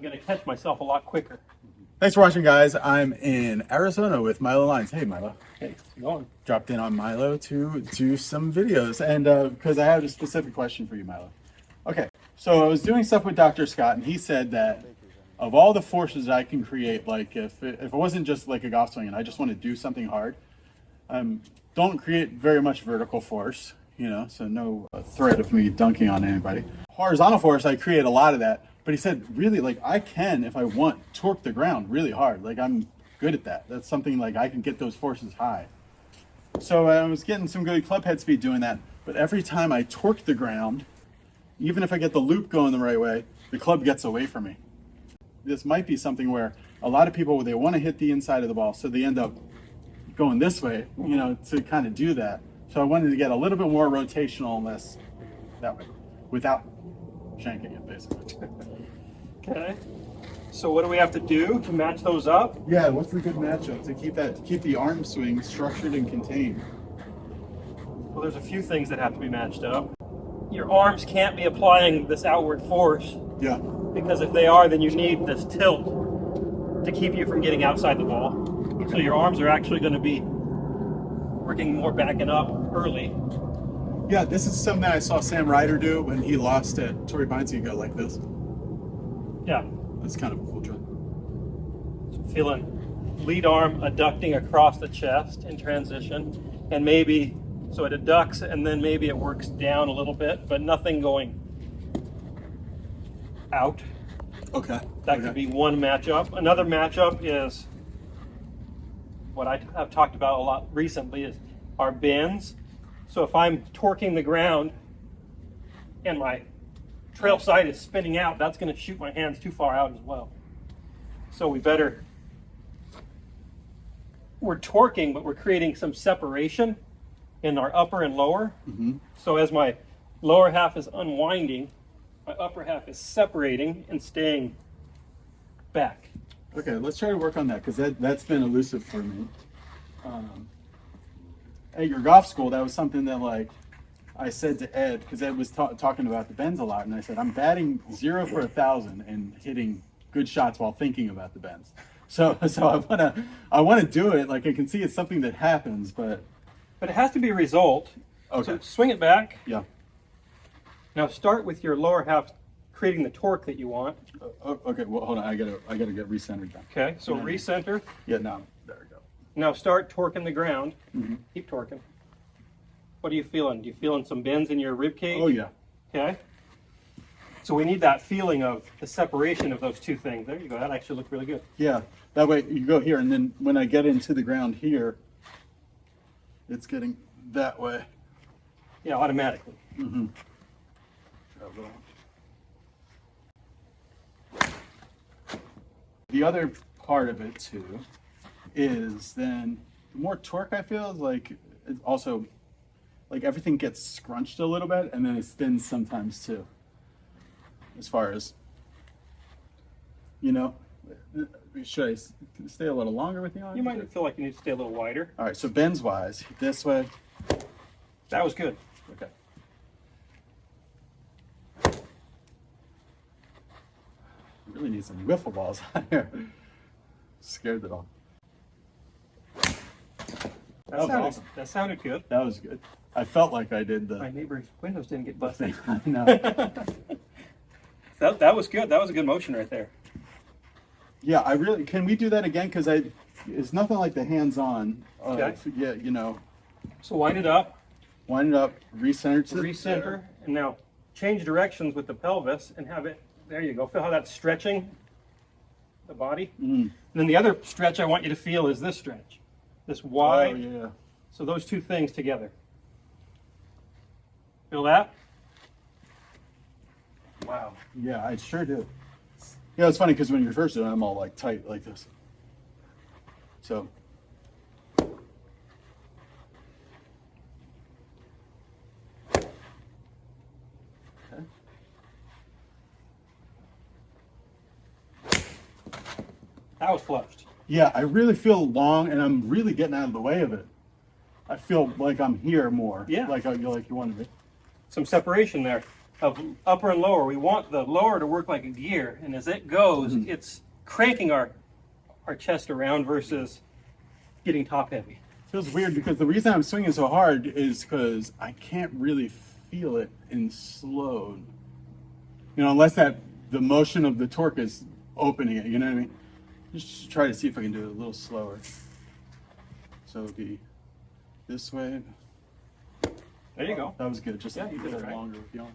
going to catch myself a lot quicker. Thanks for watching, guys. I'm in Arizona with Milo Lines. Hey, Milo. Hey, how's it going? Dropped in on Milo to do some videos, and because I have a specific question for you, Milo. Okay, so I was doing stuff with Dr. Scott, and he said that of all the forces I can create, like if it wasn't just like a golf swing and I just want to do something hard, don't create very much vertical force, you know, so no threat of me dunking on anybody. Horizontal force, I create a lot of that. But he said, really, like, I can, if I want, torque the ground really hard. Like, I'm good at that. That's something, like, I can get those forces high. So I was getting some good club head speed doing that. But every time I torque the ground, even if I get the loop going the right way, the club gets away from me. This might be something where a lot of people, they want to hit the inside of the ball, so they end up going this way, you know, to kind of do that. So I wanted to get a little bit more rotational and less that way, without shanking it, basically. Okay. So what do we have to do to match those up? Yeah, what's the good matchup to keep the arm swing structured and contained? Well, there's a few things that have to be matched up. Your arms can't be applying this outward force. Yeah. Because if they are, then you need this tilt to keep you from getting outside the ball. Okay. So your arms are actually going to be working more backing up early. Yeah, this is something that I saw Sam Ryder do when he lost at Torrey Pines. He go like this. Yeah. That's kind of a cool jump. So feeling lead arm adducting across the chest in transition, and maybe, so it adducts and then maybe it works down a little bit, but nothing going out. Okay. That could be one matchup. Another matchup is what I've talked about a lot recently is our bends. So if I'm torquing the ground and my trail side is spinning out, that's going to shoot my hands too far out as well. So we're torquing, but we're creating some separation in our upper and lower. Mm-hmm. So as my lower half is unwinding, my upper half is separating and staying back. Okay, let's try to work on that, because that's been elusive for me. At your golf school, that was something that, like, I said to Ed, because Ed was talking about the bends a lot, and I said, I'm batting 0 for 1,000 and hitting good shots while thinking about the bends. So I wanna do it. Like, I can see it's something that happens, but it has to be a result. Okay. So swing it back. Yeah. Now start with your lower half creating the torque that you want. Okay. Well, hold on. I gotta get recentered down. Okay. So recenter. Yeah. Now there we go. Now start torquing the ground. Mm-hmm. Keep torquing. What are you feeling? Do you feeling some bends in your rib cage? Oh yeah. Okay. So we need that feeling of the separation of those two things. There you go. That actually looked really good. Yeah. That way you go here, and then when I get into the ground here, it's getting that way. Yeah, automatically. Mm-hmm. The other part of it too is then the more torque I feel is like, it's also like everything gets scrunched a little bit, and then it spins sometimes too. As far as, you know, should I stay a little longer with the arm? You might feel like you need to stay a little wider. All right, so bends wise, this way. That was good. Okay. Really need some wiffle balls out here. Scared it all. That sounded good. That was good. I felt like I did the... My neighbor's windows didn't get busted. I know. that was good. That was a good motion right there. Yeah, can we do that again? Because it's nothing like the hands-on. Okay. Yeah, you know. So wind it up. Wind it up, recenter to recenter, and now change directions with the pelvis and have it, there you go. Feel how that's stretching the body? Mm. And then the other stretch I want you to feel is this stretch. This wide. Oh, yeah. So those two things together. Feel that? Wow. Yeah, I sure do. Yeah, it's funny because when you're first doing it, I'm all like tight like this. So. Okay. That was flushed. Yeah, I really feel long, and I'm really getting out of the way of it. I feel like I'm here more. Yeah. Like you wanted me. Some separation there. of upper and lower. We want the lower to work like a gear, and as it goes, it's cranking our chest around versus getting top heavy. Feels weird because the reason I'm swinging so hard is because I can't really feel it in slow. You know, unless the motion of the torque is opening it, you know what I mean? Just try to see if I can do it a little slower. So it'll be this way. There you go. That was good. Just Yeah, a you did little it right. longer with the arm.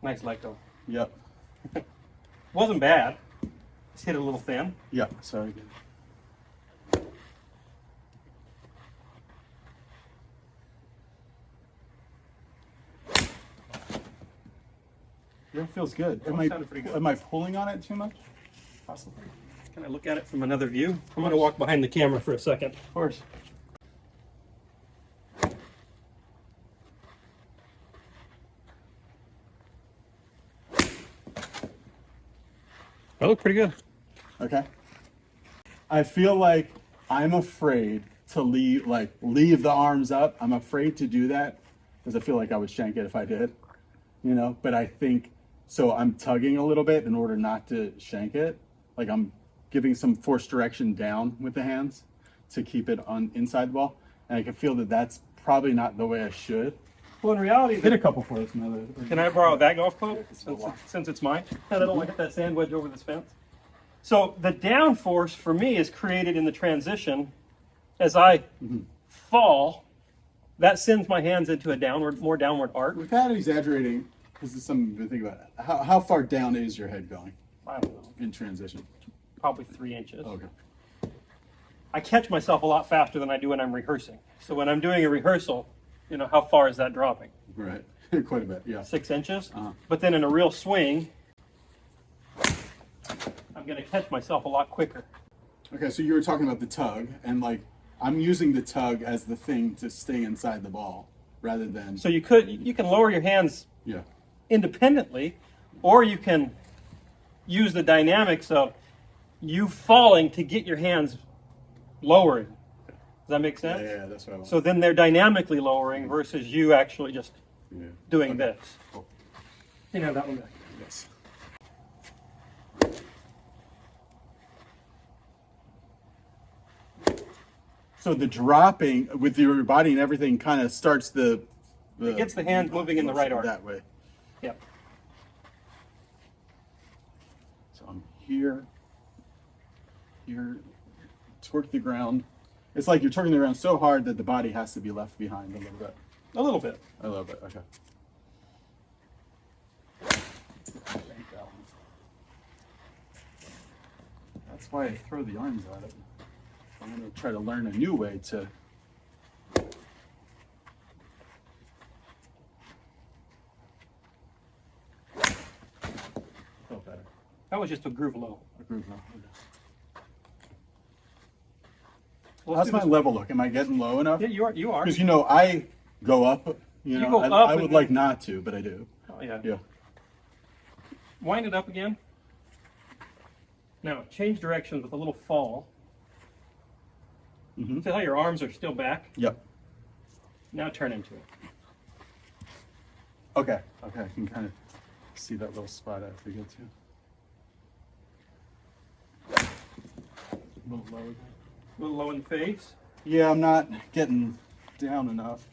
Nice let go. Yep. Wasn't bad. Just hit it a little thin. Yep. Sorry. Good. Yeah, it feels good. Sounded pretty good. Am I pulling on it too much? Possibly. Can I look at it from another view? I'm going to walk behind the camera for a second. Of course. That looked pretty good. Okay. I feel like I'm afraid to leave the arms up. I'm afraid to do that because I feel like I would shank it if I did, you know, but I think, so I'm tugging a little bit in order not to shank it. Like I'm giving some force direction down with the hands to keep it on inside the ball. And I can feel that that's probably not the way I should. Well, in reality, Hit a couple for us. can I borrow that golf club since it's mine? And I don't want to hit that sand wedge over this fence. So the down force for me is created in the transition. As I fall, that sends my hands into a more downward arc. Without exaggerating, this is something to think about. How far down is your head going I don't know, in transition? probably 3 inches. Okay. I catch myself a lot faster than I do when I'm rehearsing. So when I'm doing a rehearsal, you know, how far is that dropping? Right. Quite a bit, yeah. 6 inches. Uh-huh. But then in a real swing, I'm going to catch myself a lot quicker. Okay, so you were talking about the tug, and like I'm using the tug as the thing to stay inside the ball rather than. So you can lower your hands Yeah. independently, or you can use the dynamics of you falling to get your hands lowering. Does that make sense? Yeah, that's what I want. So then they're dynamically lowering versus you actually just doing this. Cool. You know that one back. Yes. So the dropping with your body and everything kind of starts the It gets the hands moving in the right arc. that way. Yep. So I'm here, torque the ground. It's like you're torquing the ground so hard that the body has to be left behind a little bit. A little bit. A little bit, okay. That's why I throw the arms at it. I'm going to try to learn a new way to. Felt better. That was just a groove low. A groove now. Okay. Let's How's do my this. level look? Am I getting low enough? Yeah, you are. You are. Because you know I go up. You know, go I, up I and would then- like not to, but I do. Oh, yeah. Yeah. Wind it up again. Now change directions with a little fall. Mm-hmm. See how your arms are still back? Yep. Now turn into it. Okay. Okay. I can kind of see that little spot I have to get to. A little lower there. A little low in the face. Yeah, I'm not getting down enough.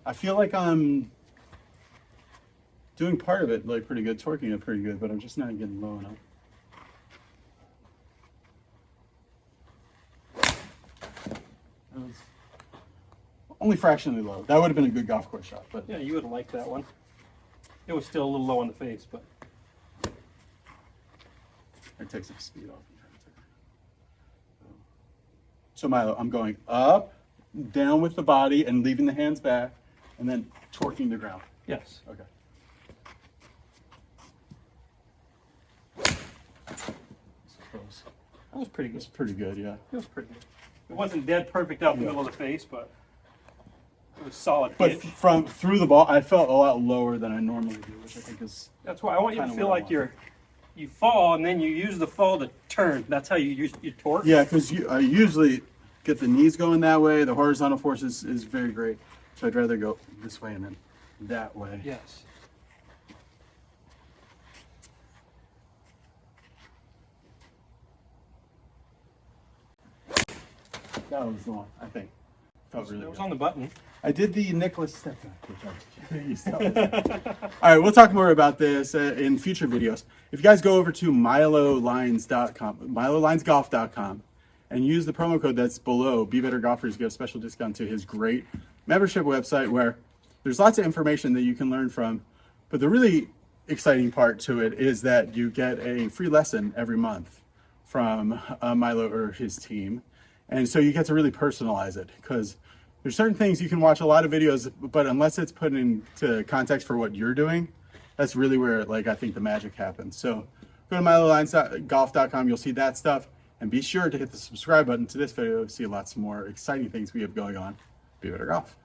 I feel like I'm doing part of it like pretty good, torquing it pretty good, but I'm just not getting low enough. That was only fractionally low. That would have been a good golf course shot, but Yeah, you would have liked that one. It was still a little low in the face, but it takes some speed off. So Milo, I'm going up, down with the body and leaving the hands back, and then torquing the ground. yes. Okay. Close. That was pretty good. It's pretty good, yeah. It was pretty good. It wasn't dead perfect out the middle of the face, but it was solid But pitch. from through the ball, I felt a lot lower than I normally do, which I think is That's why I want you to kinda feel what I like want. you fall and then you use the fall to turn. That's how you use your torque. yeah, because I usually get the knees going that way. The horizontal force is very great. So I'd rather go this way and then that way. Yes. That was the one, I think. Felt really It was good. on the button. I did the Nicholas step back, which I used to. All right, we'll talk more about this in future videos. If you guys go over to milolines.com, milolinesgolf.com, and use the promo code that's below, Be Better Golfers, get a special discount to his great membership website where there's lots of information that you can learn from. But the really exciting part to it is that you get a free lesson every month from Milo or his team. And so you get to really personalize it, because there's certain things you can watch a lot of videos, but unless it's put into context for what you're doing, that's really where, like, I think the magic happens. So go to milolinesgolf.com, you'll see that stuff, and be sure to hit the subscribe button to this video to see lots more exciting things we have going on. Be Better Golf.